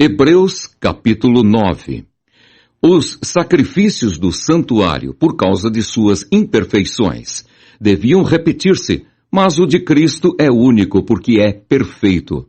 Hebreus capítulo 9. Os sacrifícios do santuário, por causa de suas imperfeições, deviam repetir-se, mas o de Cristo é único porque é perfeito.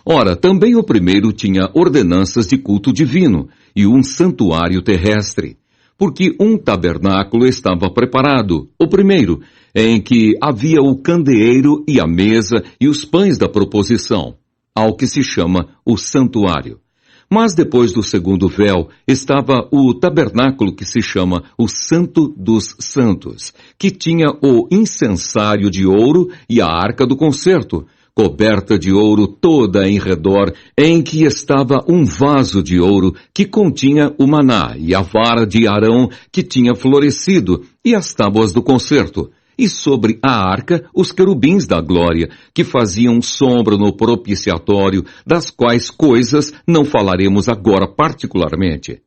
Ora, também o primeiro tinha ordenanças de culto divino e um santuário terrestre, porque um tabernáculo estava preparado, o primeiro, em que havia o candeeiro e a mesa e os pães da proposição, ao que se chama o santuário. Mas depois do segundo véu estava o tabernáculo que se chama o Santo dos Santos, que tinha o incensário de ouro e a arca do concerto, coberta de ouro toda em redor, em que estava um vaso de ouro que continha o maná e a vara de Arão que tinha florescido e as tábuas do concerto. E sobre a arca, os querubins da glória, que faziam sombra no propiciatório, das quais coisas não falaremos agora particularmente.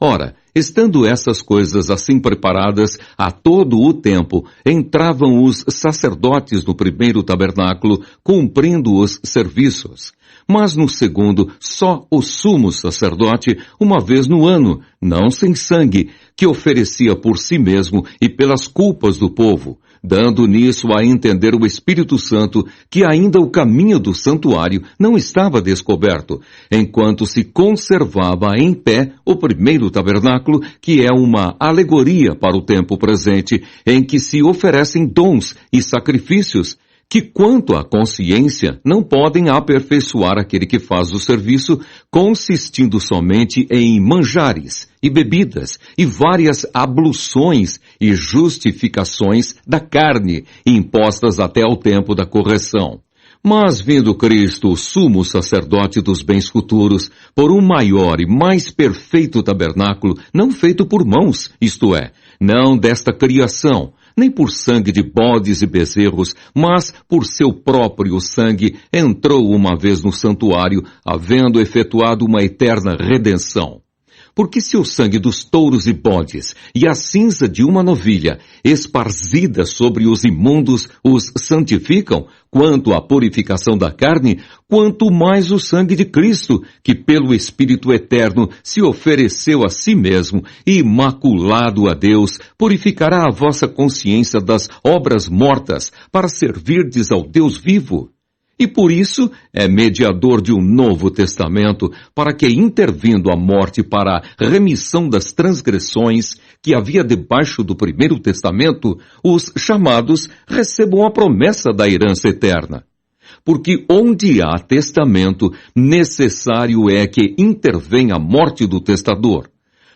Ora, estando essas coisas assim preparadas a todo o tempo, entravam os sacerdotes no primeiro tabernáculo, cumprindo os serviços. Mas no segundo, só o sumo sacerdote, uma vez no ano, não sem sangue, que oferecia por si mesmo e pelas culpas do povo, dando nisso a entender o Espírito Santo que ainda o caminho do santuário não estava descoberto, enquanto se conservava em pé o primeiro tabernáculo, que é uma alegoria para o tempo presente, em que se oferecem dons e sacrifícios, que quanto à consciência não podem aperfeiçoar aquele que faz o serviço, consistindo somente em manjares e bebidas e várias abluções e justificações da carne, impostas até ao tempo da correção. Mas vindo Cristo, o sumo sacerdote dos bens futuros, por um maior e mais perfeito tabernáculo, não feito por mãos, isto é, não desta criação, nem por sangue de bodes e bezerros, mas por seu próprio sangue, entrou uma vez no santuário, havendo efetuado uma eterna redenção. Porque se o sangue dos touros e bodes e a cinza de uma novilha, esparzida sobre os imundos, os santificam, quanto à purificação da carne, quanto mais o sangue de Cristo, que pelo Espírito Eterno se ofereceu a si mesmo, imaculado a Deus, purificará a vossa consciência das obras mortas, para servirdes ao Deus vivo. E por isso é mediador de um novo testamento, para que, intervindo a morte para a remissão das transgressões que havia debaixo do primeiro testamento, os chamados recebam a promessa da herança eterna. Porque onde há testamento, necessário é que intervenha a morte do testador.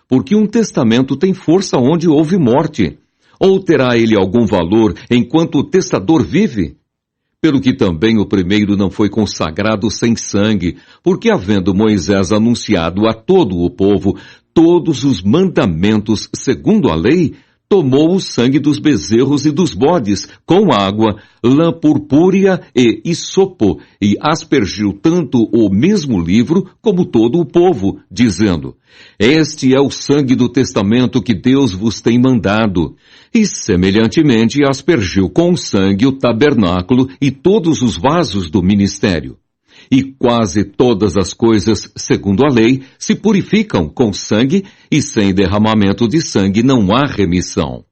Porque um testamento tem força onde houve morte. Ou terá ele algum valor enquanto o testador vive? Pelo que também o primeiro não foi consagrado sem sangue, porque havendo Moisés anunciado a todo o povo todos os mandamentos segundo a lei, tomou o sangue dos bezerros e dos bodes, com água, lã purpúrea e isopo, e aspergiu tanto o mesmo livro como todo o povo, dizendo: Este é o sangue do testamento que Deus vos tem mandado. E semelhantemente aspergiu com sangue o tabernáculo e todos os vasos do ministério. E quase todas as coisas, segundo a lei, se purificam com sangue, e sem derramamento de sangue não há remissão.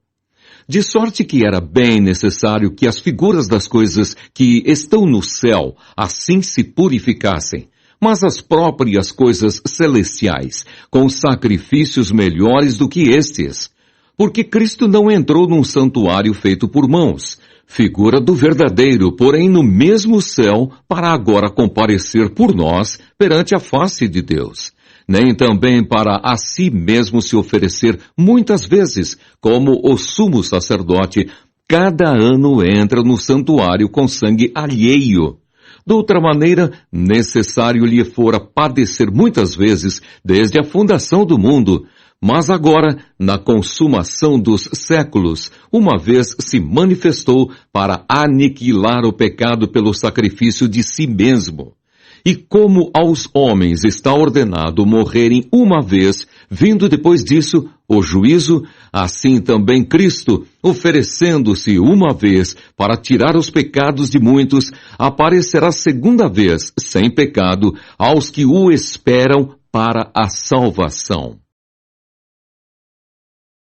De sorte que era bem necessário que as figuras das coisas que estão no céu assim se purificassem, mas as próprias coisas celestiais, com sacrifícios melhores do que estes. Porque Cristo não entrou num santuário feito por mãos, figura do verdadeiro, porém no mesmo céu, para agora comparecer por nós perante a face de Deus. Nem também para a si mesmo se oferecer muitas vezes, como o sumo sacerdote, cada ano entra no santuário com sangue alheio. De outra maneira, necessário lhe fora padecer muitas vezes desde a fundação do mundo. Mas agora, na consumação dos séculos, uma vez se manifestou para aniquilar o pecado pelo sacrifício de si mesmo. E como aos homens está ordenado morrerem uma vez, vindo depois disso o juízo, assim também Cristo, oferecendo-se uma vez para tirar os pecados de muitos, aparecerá segunda vez, sem pecado, aos que o esperam para a salvação.